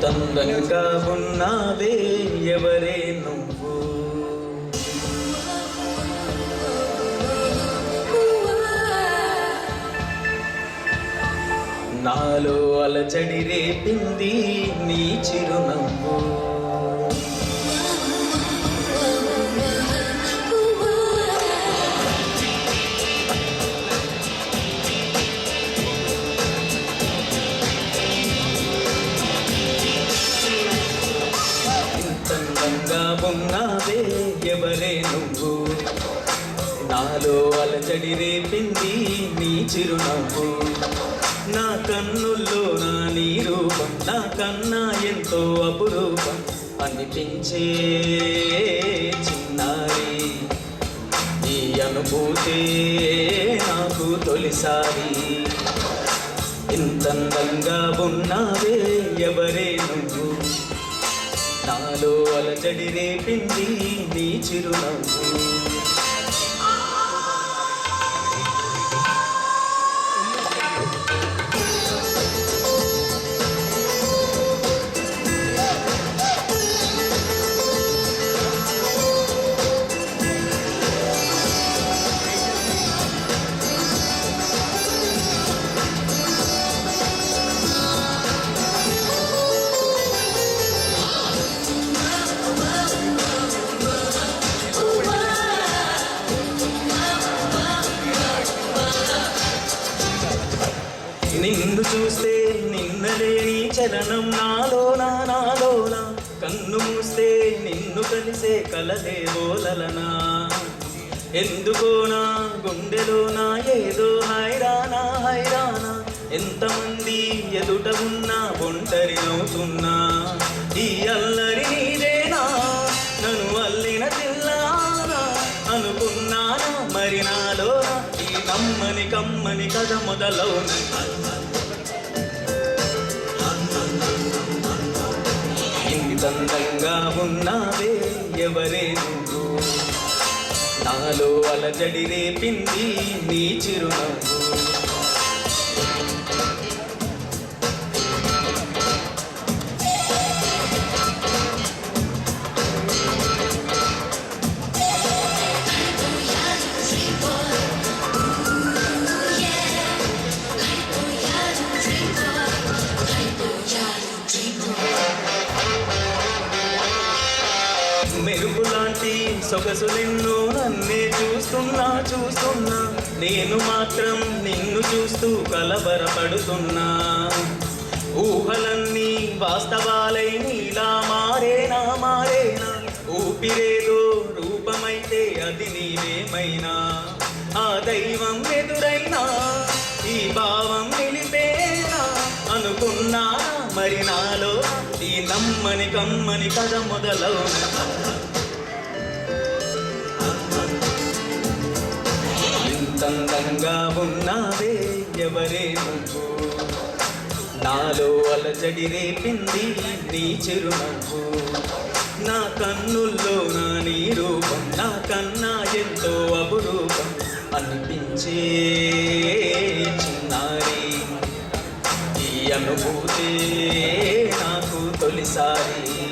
ఇంతందంగా ఉన్నావే ఎవరే నువ్వు, నాలో అలజడి రేపింది నీ చిరునవ్వు. ఇంతందంగా ఉన్నావే ఎవరే నువ్వు, నాలో అలజడి రేపింది నీ చిరునవ్వు. నా కన్నుల్లో నా నీ రూపం నా కన్నా ఎంతో అపురూపం అనిపించే చిన్నారి, ఈ అనుభూతే నాకు తొలిసారి. ఇంతందంగా ఉన్నావే ఎవరే నువ్వు, నాలో అలజడి రేపింది నీ చిరునవ్వు. నిన్ను చూస్తే నిన్నలేని చలనం నాలోన, కన్ను మూస్తే నిన్ను కలిసే కలదే ఓలలనా. ఎందుకోనా గుండెలోనా ఏదో హైరానా, ఎంతమంది ఎదుట ఉన్నా ఒంటరి నవ్వుతున్నా. ఈ అల్లరి నీదేనా నన్ను అల్లిన తిల్లానా అనుకున్నానా మరి నాలోనా ఈ నమ్మని కమ్మని కథ మొదలవున. ఇంతందంగా ఉన్నావే ఎవరే నువ్వు, నాలో అలజడి రేపింది నీ చిరునవ్వు. మెరుపులాంటి సొగసులెన్నో నన్నే చూస్తున్నా, నేను మాత్రం నిన్ను చూస్తూ కలవరపడుతున్నా. ఊహలన్నీ వాస్తవాలై నీలా మారేనా, ఊపిరేదో రూపమైతే అది నీవేమైనా. ఆ దైవం ఎదురైనా ఈ భావం నిలిపేనా అనుకున్నా మరి నాలో ఈ నమ్మని కమ్మని కథ మొదలవున. ఇంతందంగా ఉన్నావే ఎవరే నువ్వు, నాలో అలజడి రేపింది నీ చిరునవ్వు. నా కన్నుల్లో నా నీ రూపం నా కన్నా ఎంతో అపురూపం అనిపించే చిన్నారి, ఈ అనుభూతే నాకు తొలిసారి.